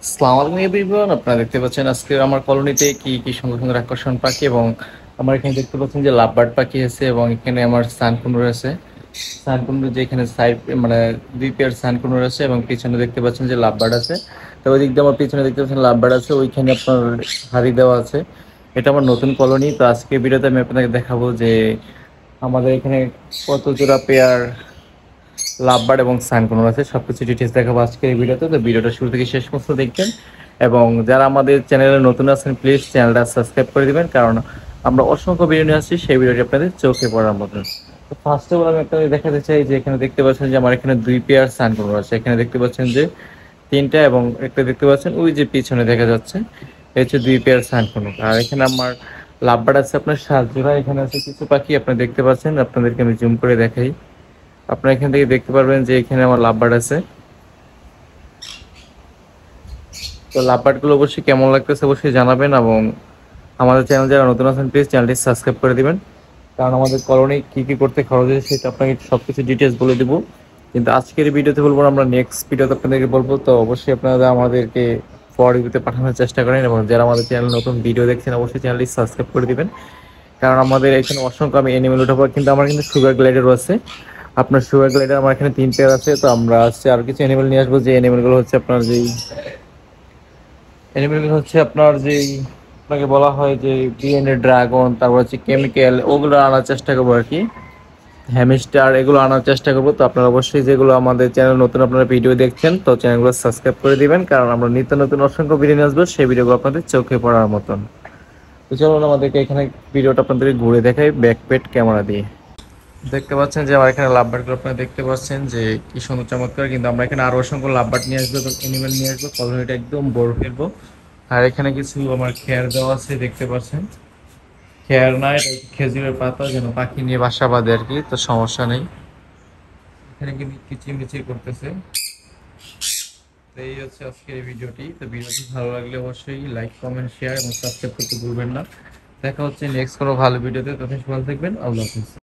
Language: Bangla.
আসসালামু আলাইকুম এভরিওয়ান, আপনারা দেখতে পাচ্ছেন আজকে আমার কলোনিতে কি কি সুন্দর সুন্দর আকর্ষণ পাখি, এবং আমার এখানে দেখতে পাচ্ছেন যে লাভবার্ড পাখি আছে, এবং এখানে আমার সানকুনুর আছে। সানকুনুর যে এখানে সাইড মানে দুই পেয়ার সানকুনুর আছে, এবং পিছনে দেখতে পাচ্ছেন যে লাভবার্ড আছে। তো ওই দিক দিয়ে আমার পিছনে দেখতে পাচ্ছেন লাভবার্ড আছে, ওইখানে আপনার হাড়ি দেওয়া আছে। এটা আমার নতুন কলোনি। তো আজকে ভিডিওতে আমি আপনাকে দেখাবো যে আমাদের এখানে কত জোড়া পেয়ার লাভবার্ড এবং সানকুনুর আছে, সবকিছু ডিটেলস দেখাবো আজকের এই ভিডিওতে। তো ভিডিওটা শুরু থেকে শেষ পর্যন্ত দেখবেন, এবং যারা আমাদের চ্যানেলে নতুন আছেন প্লিজ চ্যানেলটা সাবস্ক্রাইব করে দিবেন, কারণ আমরা অসংখ্য ভিডিও নিয়ে আসছি, সেই ভিডিওটি আপনাদের চোখে পড়ার মতন। তো ফার্স্ট অফ অল আমি আপনাদের দেখাতে চাই যে এখানে দেখতে পাচ্ছেন যে আমার এখানে দুই পেয়ার সানকুনুর আছে। এখানে দেখতে পাচ্ছেন যে তিনটা, এবং একটা দেখতে পাচ্ছেন ওই যে পিছনে দেখা যাচ্ছে, এই হচ্ছে দুই পেয়ার সানকুনুর। আর এখানে আমার লাভবার্ড আছে আপনার 7 জোড়া। এখানে আছে কিছু পাখি আপনারা দেখতে পাচ্ছেন, আপনাদেরকে আমি জুম করে দেখাই। আপনারা এখান থেকে দেখতে পারবেন যে এখানে আমার লাভবার্ড আছে। তো লাভবার্ড গুলো অবশ্যই কেমন লাগতেছে অবশ্যই জানাবেন, এবং আমাদের চ্যানেল যারা নতুন আছেন প্লিজ চ্যানেলটি সাবস্ক্রাইব করে দিবেন, কারণ আমাদের কলোনি কি কি করতে খরচ হয়েছে সেটা আপনাকে সবকিছু ডিটেলস বলে দেবো। কিন্তু আজকের এই ভিডিওতে বলবো না, আমরা নেক্সট ভিডিওতে আপনাদেরকে বলবো। তো অবশ্যই আপনারা আমাদেরকে ফর রিভিউতে পাঠানোর চেষ্টা করেন, এবং যারা আমাদের চ্যানেল নতুন ভিডিও দেখছেন অবশ্যই চ্যানেলটি সাবস্ক্রাইব করে দিবেন, কারণ আমাদের এখানে অসংখ্য আমি এনিমেল উঠাবো। কিন্তু আমার কিন্তু সুগার গ্লাইডারও আছে। আপনার সুগার গ্লাইডার আমার এখানে 3 পেয়ার আছে। তো আমরা আসছে আর কিছু অ্যানিমেল নিয়ে আসবো, যে অ্যানিমেলগুলো হচ্ছে আপনার যেই অ্যানিমেলগুলো হচ্ছে আপনার যেই আপনাকে বলা হয় যে ডিএনএ ড্রাগন, তারপর হচ্ছে কেমিক্যাল, ওগুলো আনার চেষ্টা করবো আর কি। হ্যামস্টার এগুলো আনার চেষ্টা করবো। তো আপনারা অবশ্যই যেগুলো আমাদের চ্যানেল নতুন আপনারা ভিডিও দেখছেন, তো চ্যানেলগুলো সাবস্ক্রাইব করে দিবেন, কারণ আমরা নিত্য নতুন অসংখ্য ভিডিও নিয়ে আসবো, সেই ভিডিওগুলো আপনাদের চোখে পড়ার মতন। তো চলুন আমাদেরকে এখানে ভিডিওটা আপনাদেরকে ঘুরে দেখাই ব্যাকপেট ক্যামেরা দিয়ে। দেখতে পাচ্ছেন যে আমার এখানে লাভবার্ডগুলো আপনারা দেখতে পাচ্ছেন যে কি সুন্দর চমৎকার। কিন্তু আমরা এখানে আরো অসংখ্য লাভবার্ড নিয়ে আসবো এবং অ্যানিমেল নিয়ে আসবো, কলোনিটা একদম বড় ফেলবো। আর এখানে কিছু আমার খেয়ার দেওয়া আছে, দেখতে পাচ্ছেন। খেয়ার না, এটা হচ্ছে খেজুরের পাতা, যেন পাখি নিয়ে বাসা বাঁধে আর কি। তো সমস্যা নেই। এখানে কিন্তু কিচিরমিচির করতেছে। তো এই হচ্ছে আজকের এই ভিডিওটি। তো ভিডিওটি ভালো লাগলে অবশ্যই লাইক কমেন্ট শেয়ার এবং সাবস্ক্রাইব করতে ভুলবেন না। দেখা হচ্ছে নেক্সট কোনো ভালো ভিডিওতে। তখন ভালো থাকবেন। আল্লাহ হাফিজ।